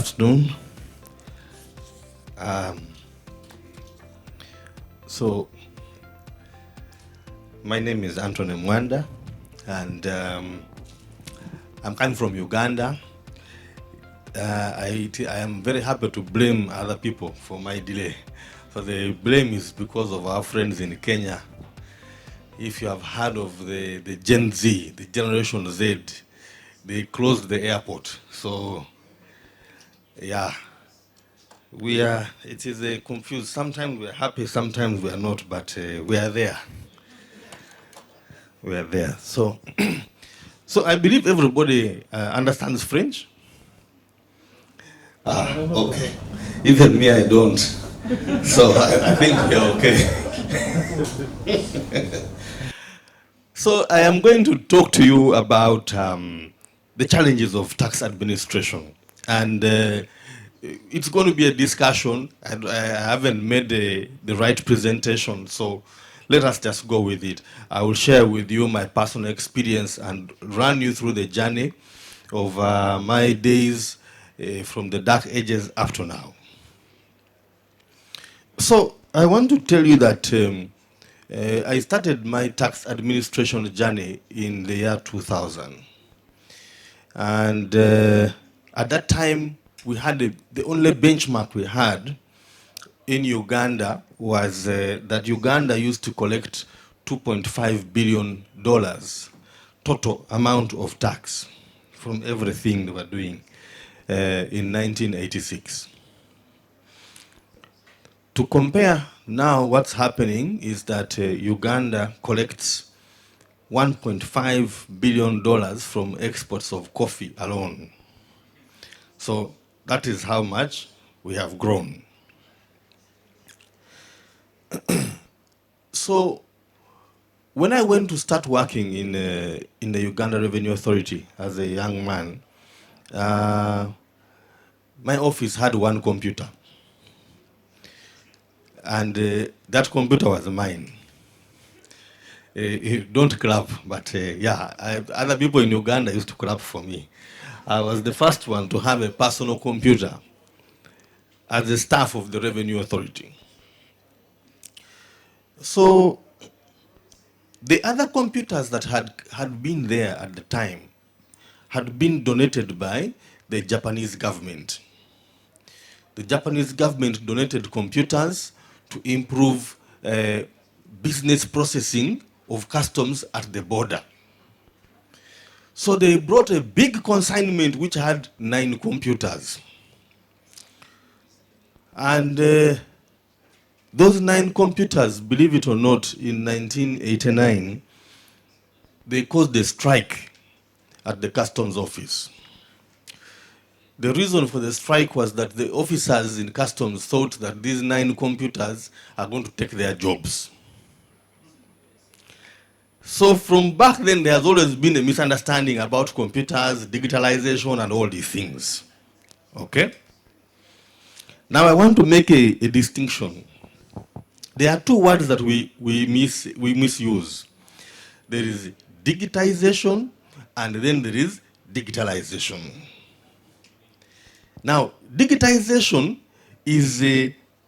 afternoon. So, my name is Antony Mwandha, and I'm coming from Uganda. I am very happy to blame other people for my delay. So the blame is because of our friends in Kenya. If you have heard of the Gen Z, the Generation Z, they closed the airport. So, yeah, it is confused. Sometimes we're happy, sometimes we're not, but we are there. We are there. So, so I believe everybody understands French. Okay. Even me, I don't. So I think we're okay. So I am going to talk to you about the challenges of tax administration. And it's going to be a discussion. I haven't made the right presentation, so let us just go with it. I will share with you my personal experience and run you through the journey of my days from the dark ages up to now. So I want to tell you that I started my tax administration journey in the year 2000. And at that time, we had the only benchmark we had in Uganda was that Uganda used to collect $2.5 billion total amount of tax from everything they were doing in 1986. To compare now, what's happening is that Uganda collects $1.5 billion from exports of coffee alone. So that is how much we have grown. So when I went to start working in the Uganda Revenue Authority as a young man, my office had one computer. And that computer was mine. Don't clap, but other people in Uganda used to clap for me. I was the first one to have a personal computer as the staff of the Revenue Authority. So the other computers that had been there at the time had been donated by the Japanese government. The Japanese government donated computers to improve business processing of customs at the border. So they brought a big consignment which had 9 computers. And those 9 computers, believe it or not, in 1989, they caused a strike at the customs office. The reason for the strike was that the officers in customs thought that these 9 computers are going to take their jobs. So from back then, there has always been a misunderstanding about computers, digitalization, and all these things. Okay? Now I want to make a distinction. There are 2 words that we misuse. There is digitization, and then there is digitalization. Now, digitization is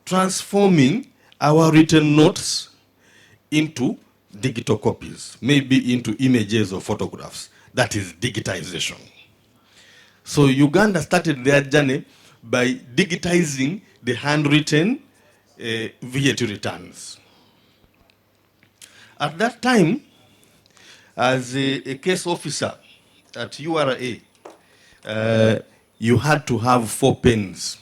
transforming our written notes into digital copies, maybe into images or photographs. That is digitization. So Uganda started their journey by digitizing the handwritten VAT returns. At that time, as a case officer at URA, you had to have 4 pens.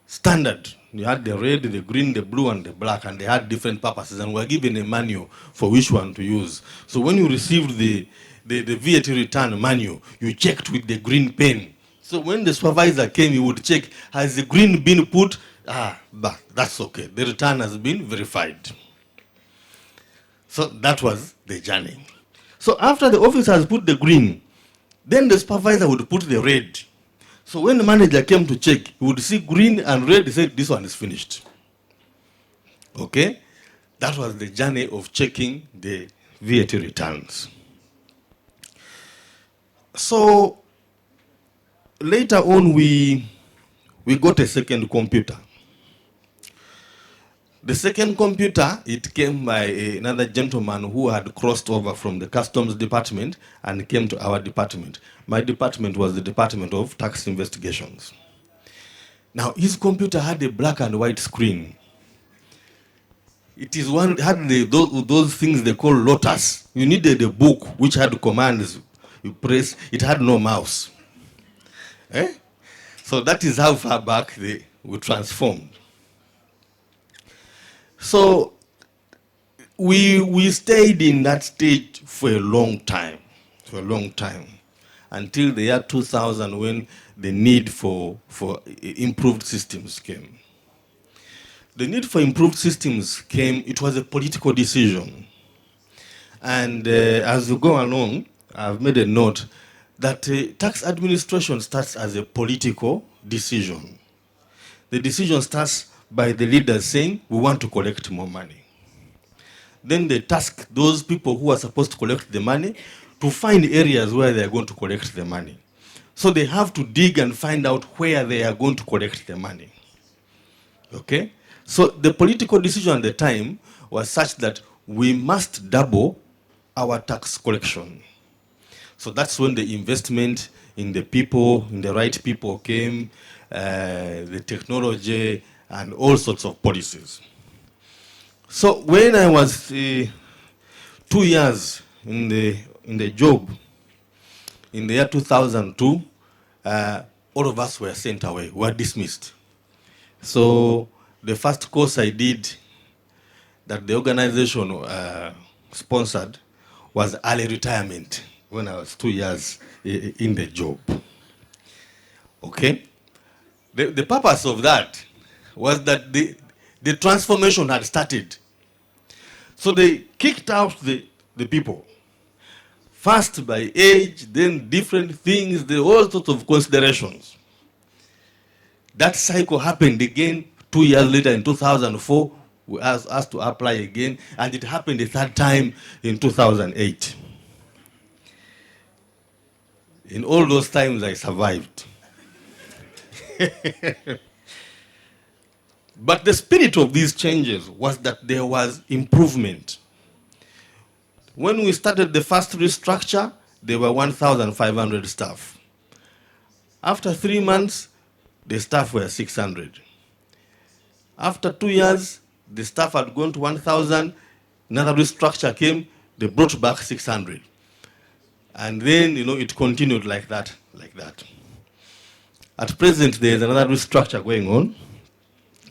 Standard. You had the red, the green, the blue, and the black, and they had different purposes, and were given a manual for which one to use. So when you received the VAT return manual, you checked with the green pen. So when the supervisor came, he would check, has the green been put? But that's okay. The return has been verified. So that was the journey. So after the officers put the green, then the supervisor would put the red. So when the manager came to check, he would see green and red, he said, this one is finished. Okay? That was the journey of checking the VAT returns. So later on, we got a second computer. The second computer, it came by another gentleman who had crossed over from the customs department and came to our department. My department was the Department of Tax Investigations. Now, his computer had a black and white screen. It is one had those things they call lotus. You needed a book which had commands. You press. It had no mouse. Eh? So that is how far back we transformed. So we stayed in that state for a long time, until the year 2000, when the need for improved systems came. The need for improved systems came, it was a political decision. And as we go along, I've made a note that tax administration starts as a political decision. The decision starts by the leaders saying, we want to collect more money. Then they task those people who are supposed to collect the money to find areas where they are going to collect the money. So they have to dig and find out where they are going to collect the money. Okay? So the political decision at the time was such that we must double our tax collection. So that's when the investment in the people, in the right people came, the technology, and all sorts of policies. So when I was 2 years in the job, in the year 2002, all of us were sent away, were dismissed. So the first course I did that the organization sponsored was early retirement when I was 2 years in the job. Okay? The purpose of that was that the transformation had started. So they kicked out the people. First by age, then different things, all sorts of considerations. That cycle happened again 2 years later in 2004. We asked to apply again, and it happened a third time in 2008. In all those times, I survived. But the spirit of these changes was that there was improvement. When we started the first restructure, there were 1,500 staff. After 3 months, the staff were 600. After 2 years, the staff had gone to 1,000. Another restructure came, they brought back 600. And then, it continued like that. At present, there is another restructure going on.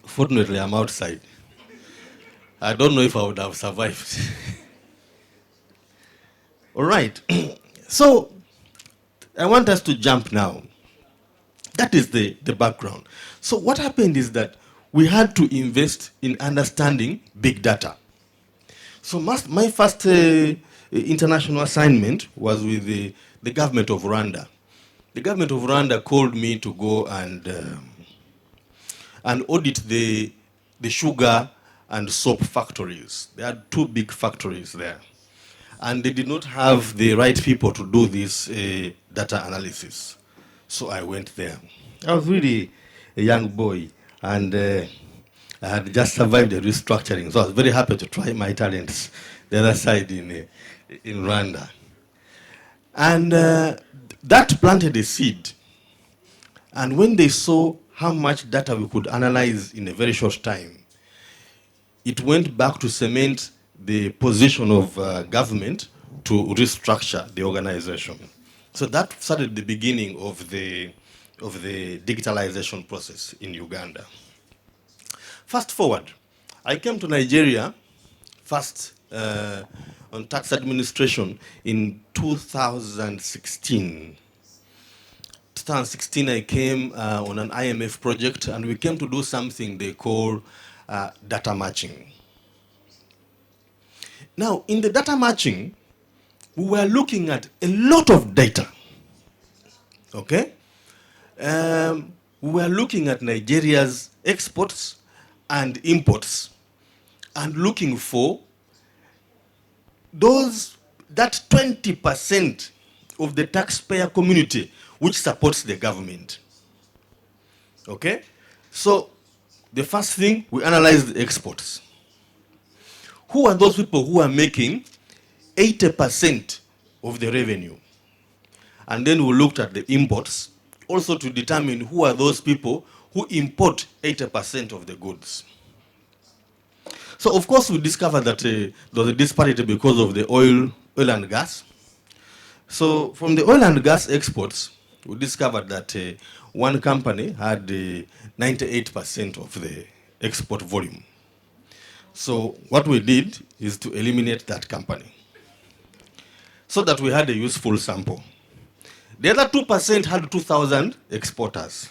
Fortunately, I'm outside. I don't know if I would have survived. All right. So, I want us to jump now. That is the background. So what happened is that we had to invest in understanding big data. So my first international assignment was with the government of Rwanda. The government of Rwanda called me to go and audit the sugar and soap factories. There are 2 big factories there. And they did not have the right people to do this data analysis. So I went there. I was really a young boy, and I had just survived the restructuring. So I was very happy to try my talents the other side in Rwanda. And that planted a seed. And when they saw how much data we could analyze in a very short time, it went back to cement the position of government to restructure the organization. So that started the beginning of the digitalization process in Uganda. Fast forward, I came to Nigeria first on tax administration in 2016. 2016, I came on an IMF project, and we came to do something they call data matching. Now, in the data matching, we were looking at a lot of data. Okay? We were looking at Nigeria's exports and imports and looking for that 20% of the taxpayer community which supports the government. Okay? So, the first thing, we analyze the exports. Who are those people who are making 80% of the revenue? And then we looked at the imports, also to determine who are those people who import 80% of the goods. So, of course, we discovered that there was a disparity because of the oil and gas. So, from the oil and gas exports, we discovered that one company had 98% of the export volume. So, what we did is to eliminate that company so that we had a useful sample. The other 2% had 2,000 exporters.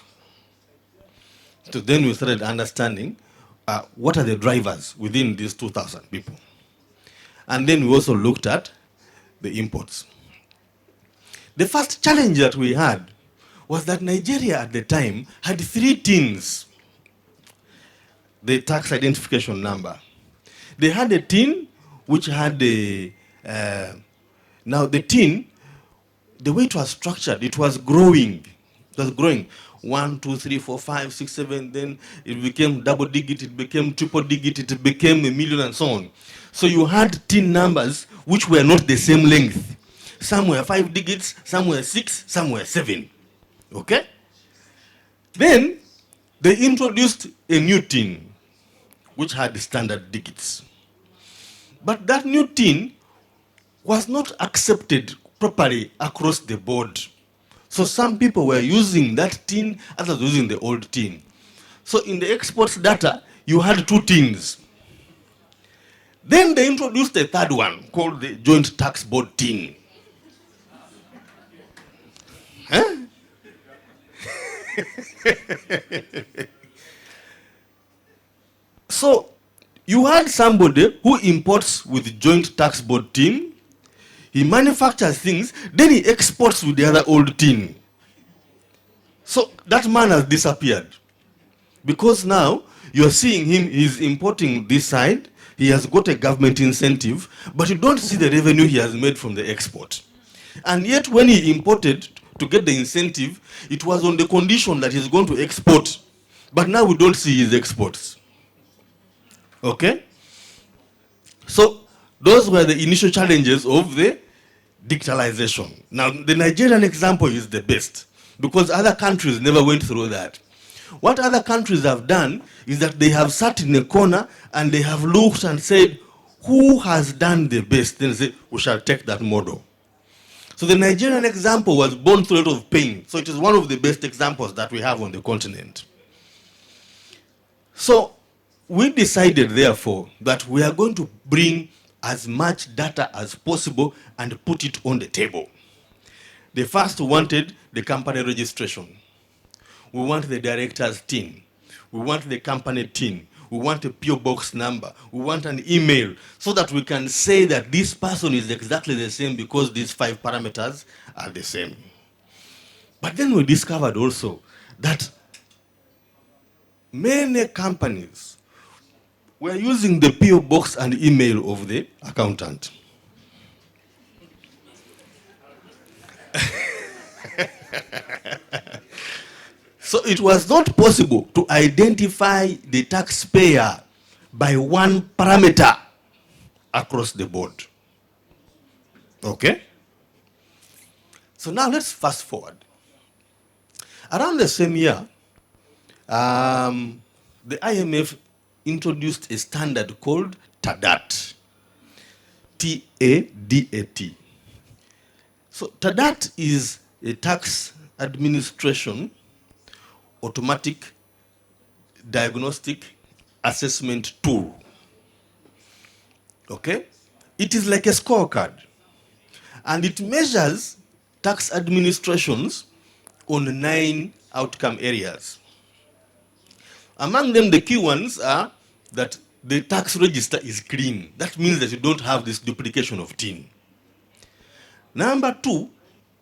So then we started understanding what are the drivers within these 2,000 people. And then we also looked at the imports. The first challenge that we had was that Nigeria at the time had 3 tins, the tax identification number. They had a tin which had now the tin, the way it was structured, it was growing. It was growing. 1, 2, 3, 4, 5, 6, 7, then it became double digit, it became triple digit, it became a million and so on. So you had tin numbers which were not the same length. Some were 5 digits, some were 6, some were 7. Okay? Then they introduced a new tin which had standard digits. But that new tin was not accepted properly across the board. So some people were using that tin, others using the old tin. So in the exports data, you had 2 tins. Then they introduced a third one called the Joint Tax Board tin. Huh? So you had somebody who imports with Joint Tax Board tin, he manufactures things, then he exports with the other old tin. So that man has disappeared. Because now you're seeing him, he's importing this side, he has got a government incentive, but you don't see the revenue he has made from the export. And yet when he imported to get the incentive, it was on the condition that he's going to export. But now we don't see his exports. Okay? So those were the initial challenges of the digitalization. Now, the Nigerian example is the best because other countries never went through that. What other countries have done is that they have sat in a corner and they have looked and said, who has done the best? Then they say, we shall take that model. So the Nigerian example was born through a lot of pain. So it is one of the best examples that we have on the continent. So we decided, therefore, that we are going to bring as much data as possible and put it on the table. They first wanted the company registration. We want the director's TIN. We want the company TIN. We want a PO box number. We want an email so that we can say that this person is exactly the same because these 5 parameters are the same. But then we discovered also that many companies were using the PO box and email of the accountant. So it was not possible to identify the taxpayer by one parameter across the board. Okay? So now let's fast forward. Around the same year, the IMF introduced a standard called TADAT. T-A-D-A-T. So TADAT is a tax administration automatic diagnostic assessment tool. Okay? It is like a scorecard. And it measures tax administrations on 9 outcome areas. Among them, the key ones are that the tax register is clean. That means that you don't have this duplication of TIN. Number 2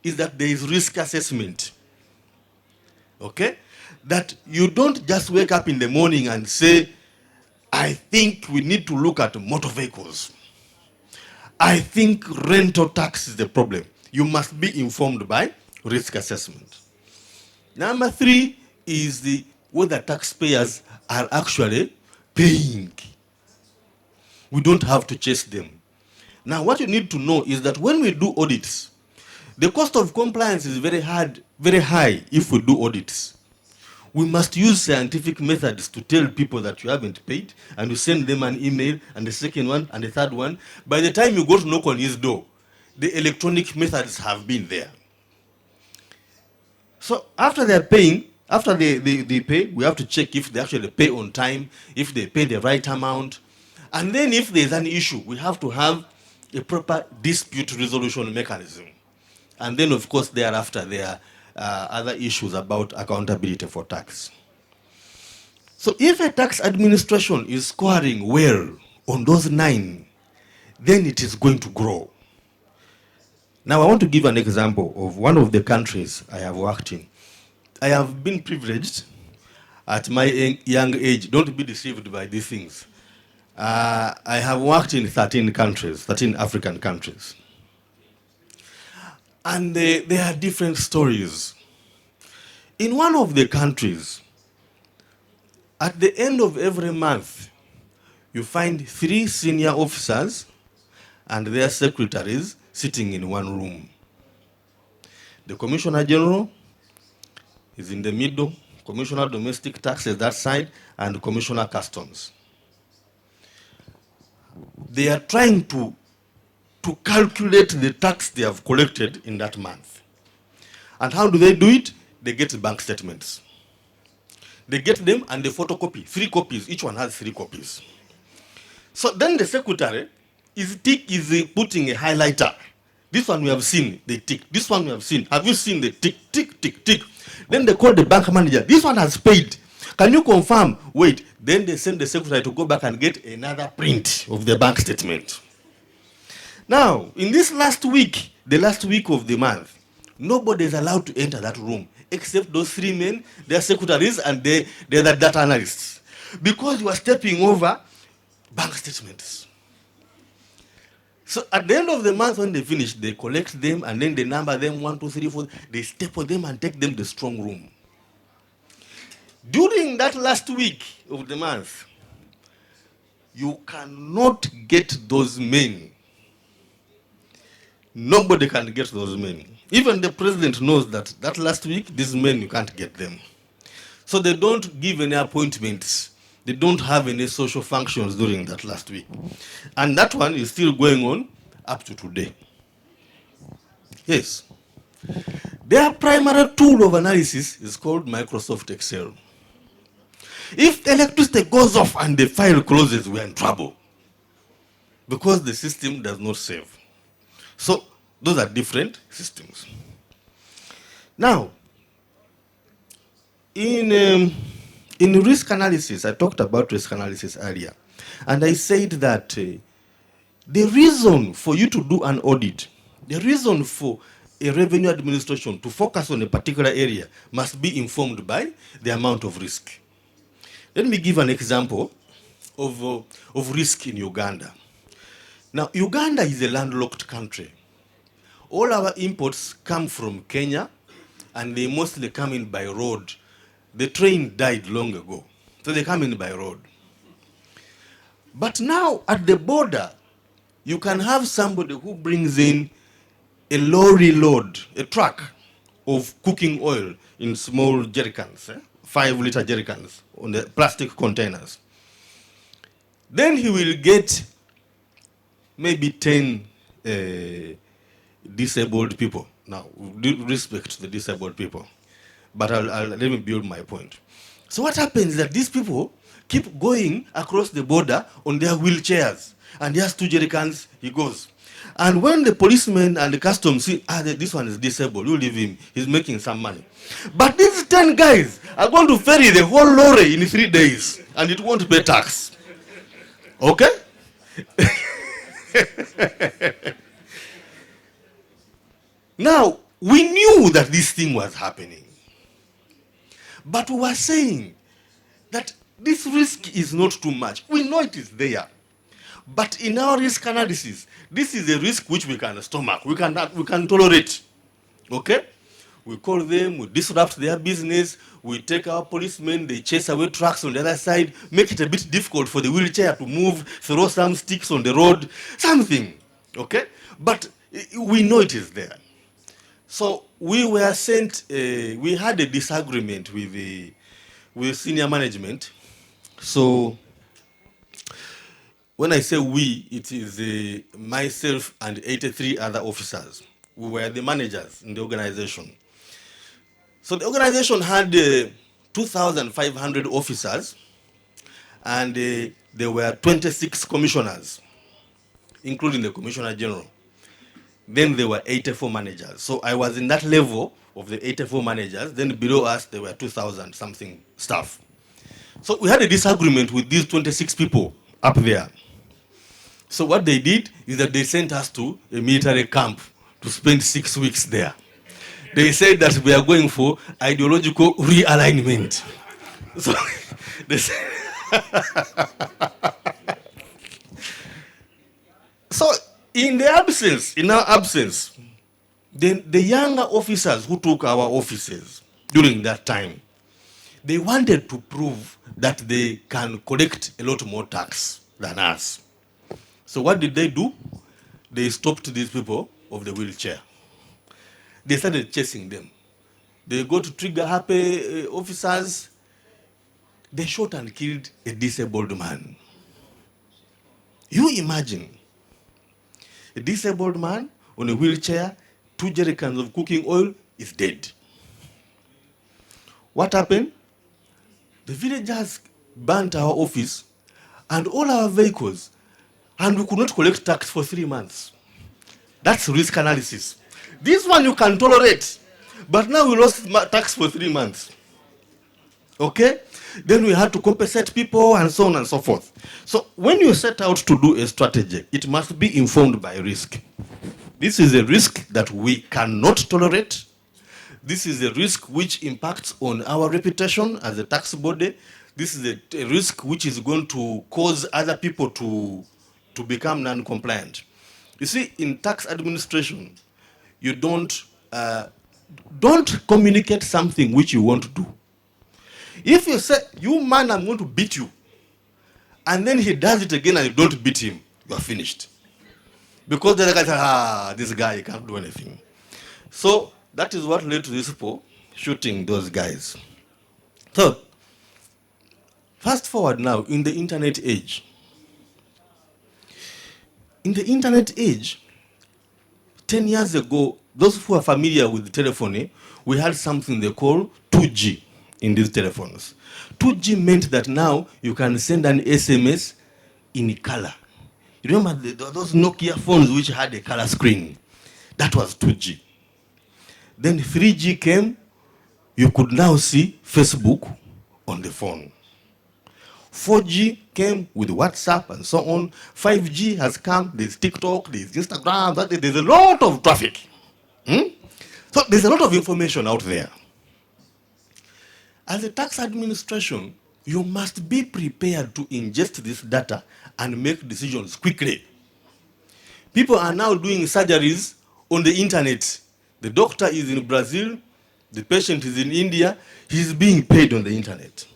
is that there is risk assessment. Okay? That you don't just wake up in the morning and say, I think we need to look at motor vehicles. I think rental tax is the problem. You must be informed by risk assessment. Number 3 is the whether taxpayers are actually paying. We don't have to chase them. Now, what you need to know is that when we do audits, the cost of compliance is very high if we do audits. We must use scientific methods to tell people that you haven't paid, and you send them an email, and the second one, and the third one. By the time you go to knock on his door, the electronic methods have been there. So after they're paying, after they pay, we have to check if they actually pay on time, if they pay the right amount. And then if there's an issue, we have to have a proper dispute resolution mechanism. And then, of course, thereafter, there are other issues about accountability for tax. So if a tax administration is scoring well on those 9, then it is going to grow. Now, I want to give an example of one of the countries I have worked in. I have been privileged at my young age. Don't be deceived by these things. I have worked in 13 countries, 13 African countries. And there are different stories. In one of the countries, at the end of every month, you find 3 senior officers and their secretaries sitting in one room. The Commissioner General is in the middle, Commissioner Domestic Taxes that side, and Commissioner Customs. They are trying to calculate the tax they have collected in that month. And how do they do it? They get bank statements. They get them and they photocopy, 3 copies. Each one has 3 copies. So then the secretary is putting a highlighter. This one we have seen, they tick. This one we have seen. Have you seen the tick, tick, tick, tick? Then they call the bank manager. This one has paid. Can you confirm? Wait. Then they send the secretary to go back and get another print of the bank statement. Now, in this last week, the last week of the month, nobody is allowed to enter that room except those 3 men, their secretaries, and the data analysts. Because you are stepping over bank statements. So at the end of the month, when they finish, they collect them and then they number them 1, 2, 3, 4. They staple them and take them to the strong room. During that last week of the month, you cannot get those men. Nobody can get those men. Even the president knows that last week, these men, you can't get them. So they don't give any appointments. They don't have any social functions during that last week. And that one is still going on up to today. Yes. Their primary tool of analysis is called Microsoft Excel. If electricity goes off and the file closes, we're in trouble. Because the system does not save. So those are different systems. Now, in risk analysis, I talked about risk analysis earlier, and I said that the reason for you to do an audit, the reason for a revenue administration to focus on a particular area must be informed by the amount of risk. Let me give an example of risk in Uganda. Now, Uganda is a landlocked country. All our imports come from Kenya, and they mostly come in by road. The train died long ago, so they come in by road. But now, at the border, you can have somebody who brings in a lorry load, a truck of cooking oil in small jerrycans, 5-liter jerrycans on the plastic containers. Then he will get maybe 10 disabled people. Now, with respect to the disabled people, but let me build my point. So what happens is that these people keep going across the border on their wheelchairs, and he has 2 jerrycans, he goes. And when the policemen and the customs see, this one is disabled, you leave him, he's making some money. But these 10 guys are going to ferry the whole lorry in 3 days, and it won't pay tax. Okay? Now, we knew that this thing was happening. But we were saying that this risk is not too much. We know it is there. But in our risk analysis, this is a risk which we can stomach. We can tolerate. Okay? we call them, we disrupt their business, we take our policemen, they chase away trucks on the other side, make it a bit difficult for the wheelchair to move, throw some sticks on the road, something, okay? But we know it is there. So we were sent, we had a disagreement with senior management. So when I say we, it is myself and 83 other officers. We were the managers in the organization. So the organization had 2,500 officers, and there were 26 commissioners, including the Commissioner General. Then there were 84 managers. So I was in that level of the 84 managers. Then below us, there were 2,000 something staff. So we had a disagreement with these 26 people up there. So what they did is that they sent us to a military camp to spend 6 weeks there. They said that we are going for ideological realignment. So they said so in our absence, the younger officers who took our offices during that time, they wanted to prove that they can collect a lot more tax than us. So what did they do? They stopped these people of the wheelchair. They started chasing them. They go to trigger happy officers. They shot and killed a disabled man. You imagine a disabled man on a wheelchair, 2 jerrycans of cooking oil, is dead. What happened? The villagers burnt our office and all our vehicles, and we could not collect tax for 3 months. That's risk analysis. This one you can tolerate, but now we lost tax for 3 months. Okay? Then we had to compensate people and so on and so forth. So when you set out to do a strategy, it must be informed by risk. This is a risk that we cannot tolerate. This is a risk which impacts on our reputation as a tax body. This is a risk which is going to cause other people to become non-compliant. You see, in tax administration, you don't communicate something which you want to do. If you say, you man, I'm going to beat you, and then he does it again and you don't beat him, you are finished. Because the other guy says, this guy can't do anything. So that is what led to these people shooting those guys. So, fast forward now, in the internet age. In the internet age, 10 years ago, those who are familiar with telephony, we had something they call 2G in these telephones. 2G meant that now you can send an SMS in color. You remember those Nokia phones which had a color screen? That was 2G. Then 3G came, you could now see Facebook on the phone. 4G came with WhatsApp and so on. 5G has come, there's TikTok, there's Instagram, there's a lot of traffic. So there's a lot of information out there. As a tax administration, you must be prepared to ingest this data and make decisions quickly. People are now doing surgeries on the internet. The doctor is in Brazil, the patient is in India, he's being paid on the internet.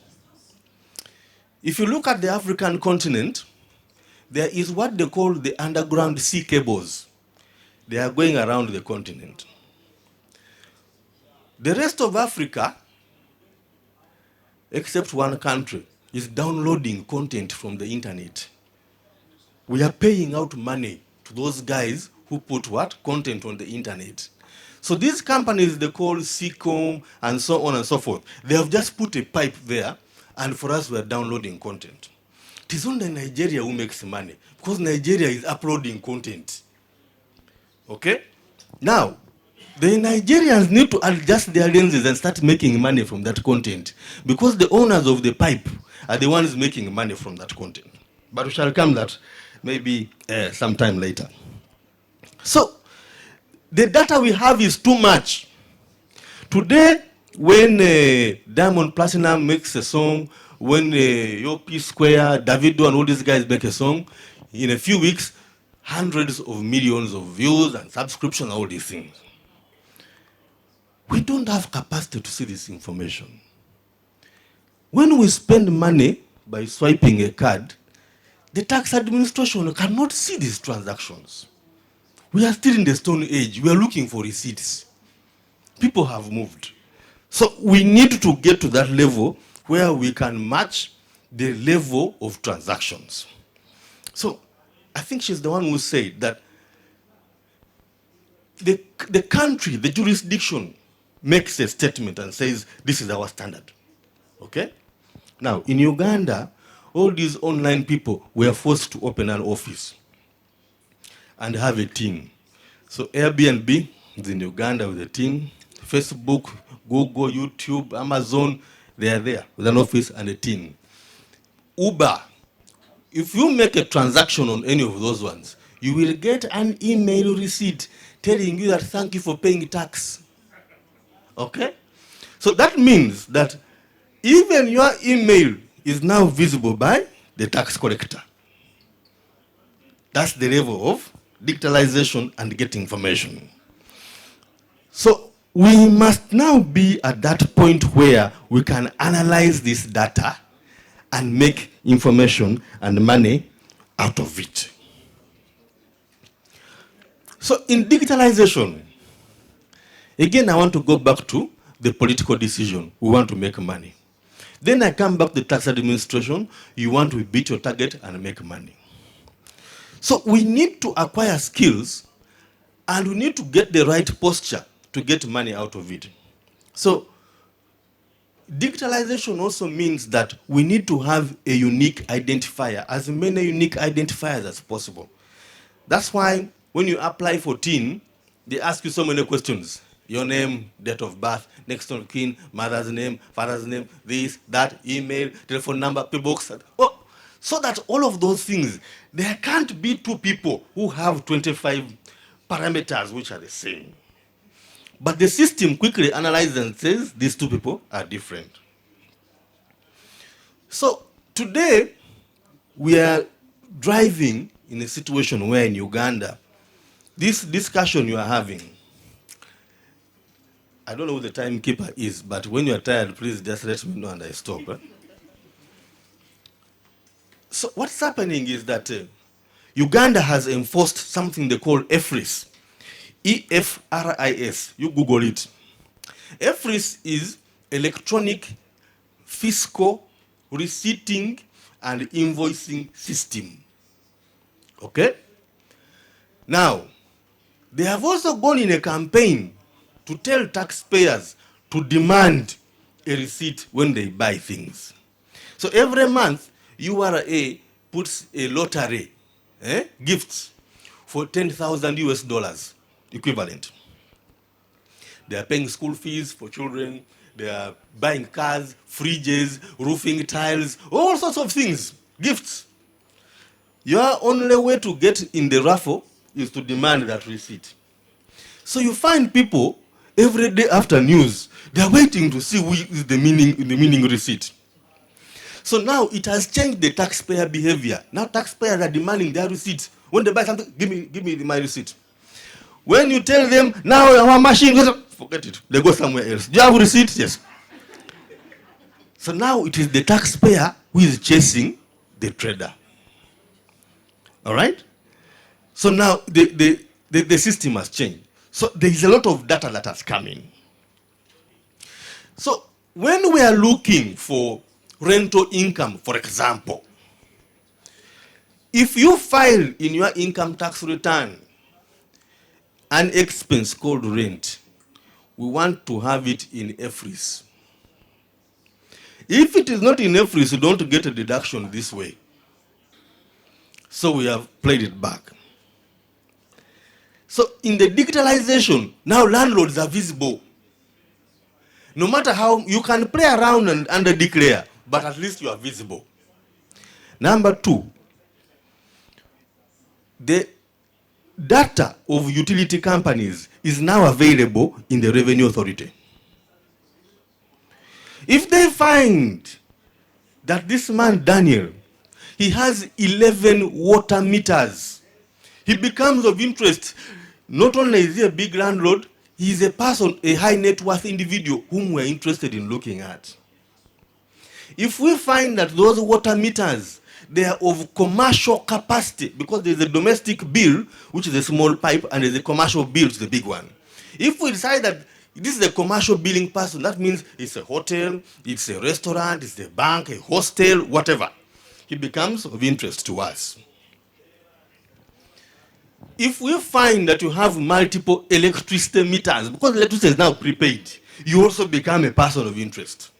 If you look at the African continent, there is what they call the underground sea cables. They are going around the continent. The rest of Africa, except one country, is downloading content from the internet. We are paying out money to those guys who put what? Content on the internet. So these companies they call Seacom and so on and so forth, they have just put a pipe there, and for us we are downloading content. It is only Nigeria who makes money, because Nigeria is uploading content. Okay? Now, the Nigerians need to adjust their lenses and start making money from that content, because the owners of the pipe are the ones making money from that content. But we shall come that maybe sometime later. So, the data we have is too much. Today, when Diamond Platinum makes a song, when Yo P Square, Davido and all these guys make a song, in a few weeks, hundreds of millions of views and subscriptions, all these things. We don't have capacity to see this information. When we spend money by swiping a card, the tax administration cannot see these transactions. We are still in the Stone Age. We are looking for receipts. People have moved. So we need to get to that level where we can match the level of transactions. So I think she's the one who said that the country, the jurisdiction, makes a statement and says, this is our standard. Okay? Now, in Uganda, all these online people were forced to open an office and have a team. So Airbnb is in Uganda with a team. Facebook, Google, YouTube, Amazon, they are there with an office and a team. Uber, if you make a transaction on any of those ones, you will get an email receipt telling you that thank you for paying tax. Okay? So that means that even your email is now visible by the tax collector. That's the level of digitalization and getting information. So we must now be at that point where we can analyze this data and make information and money out of it. So in digitalization, again, I want to go back to the political decision. We want to make money. Then I come back to the tax administration. You want to beat your target and make money. So we need to acquire skills and we need to get the right posture to get money out of it. So digitalization also means that we need to have a unique identifier, as many unique identifiers as possible. That's why when you apply for TIN, they ask you so many questions. Your name, date of birth, next of kin, mother's name, father's name, this, that, email, telephone number, PO box. Oh, so that all of those things, there can't be two people who have 25 parameters which are the same. But the system quickly analyzes and says these two people are different. So today, we are driving in a situation where in Uganda, this discussion you are having, I don't know who the timekeeper is, but when you are tired, please just let me know and I stop. Eh? So what's happening is that Uganda has enforced something they call EFRIS. EFRIS. You Google it. EFRIS is Electronic Fiscal Receipting and Invoicing System. Okay? Now, they have also gone in a campaign to tell taxpayers to demand a receipt when they buy things. So every month, URA puts a lottery, gifts for 10,000 US dollars equivalent. They are paying school fees for children, they are buying cars, fridges, roofing tiles, all sorts of things, gifts. Your only way to get in the raffle is to demand that receipt. So you find people every day after news, they are waiting to see who is the meaning receipt. So now it has changed the taxpayer behavior. Now taxpayers are demanding their receipts. When they buy something, give me my receipt. When you tell them, now our machine, forget it. They go somewhere else. Do you have a receipt? Yes. So now it is the taxpayer who is chasing the trader. All right? So now the system has changed. So there is a lot of data that has come in. So when we are looking for rental income, for example, if you file in your income tax return an expense called rent, we want to have it in EFRIS. If it is not in EFRIS, you don't get a deduction this way. So we have played it back. So in the digitalization, now landlords are visible. No matter how, you can play around and under-declare, but at least you are visible. Number two, the data of utility companies is now available in the Revenue Authority. If they find that this man, Daniel, he has 11 water meters, he becomes of interest. Not only is he a big landlord, He is a person, a high net worth individual whom we're interested in looking at. If we find that those water meters, they are of commercial capacity, because there's a domestic bill, which is a small pipe, and there's a commercial bill, which is the big one. If we decide that this is a commercial billing person, that means it's a hotel, it's a restaurant, it's a bank, a hostel, whatever. It becomes of interest to us. If we find that you have multiple electricity meters, because electricity is now prepaid, you also become a person of interest.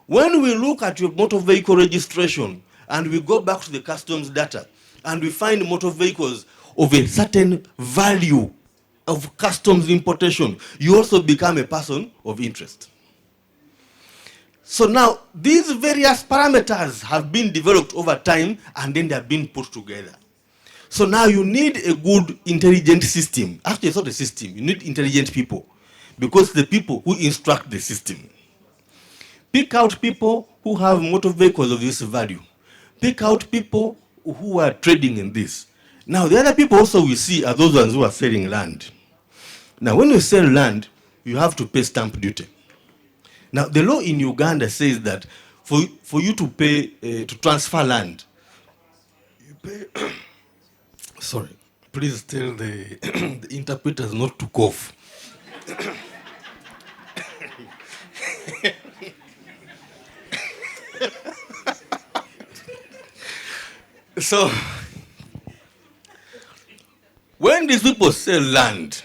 When we look at your motor vehicle registration and we go back to the customs data and we find motor vehicles of a certain value of customs importation, you also become a person of interest. So now, these various parameters have been developed over time and then they have been put together. So now you need a good, intelligent system. Actually, it's not a system. You need intelligent people, because the people who instruct the system. Pick out people who have motor vehicles of this value. Pick out people who are trading in this. Now, the other people also we see are those ones who are selling land. Now, when you sell land, you have to pay stamp duty. Now, the law in Uganda says that for you to pay, to transfer land, you pay... Sorry, please tell the, the interpreters not to cough. So, when these people sell land,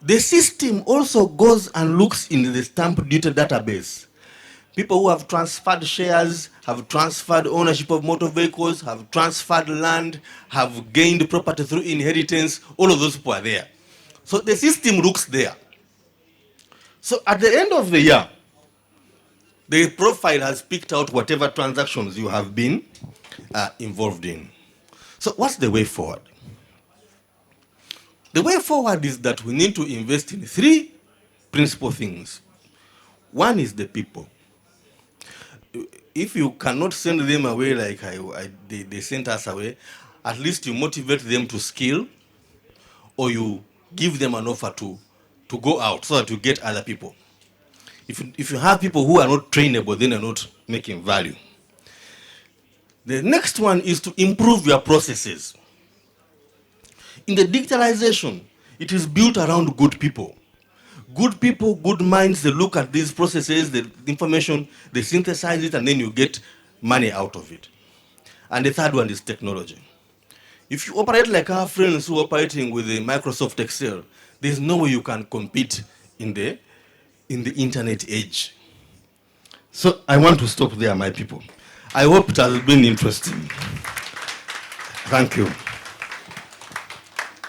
the system also goes and looks in the stamp duty database. People who have transferred shares, have transferred ownership of motor vehicles, have transferred land, have gained property through inheritance, all of those people are there. So the system looks there. So at the end of the year, the profile has picked out whatever transactions you have been involved in. So what's the way forward? The way forward is that we need to invest in three principal things. One is the people. If you cannot send them away like they sent us away, at least you motivate them to skill, or you give them an offer to go out so that you get other people. If you have people who are not trainable, then they're not making value. The next one is to improve your processes. In the digitalization, it is built around good people. Good people, good minds, they look at these processes, the information, they synthesize it, and then you get money out of it. And the third one is technology. If you operate like our friends who are operating with the Microsoft Excel, there's no way you can compete in the internet age. So I want to stop there, my people. I hope it has been interesting. Thank you.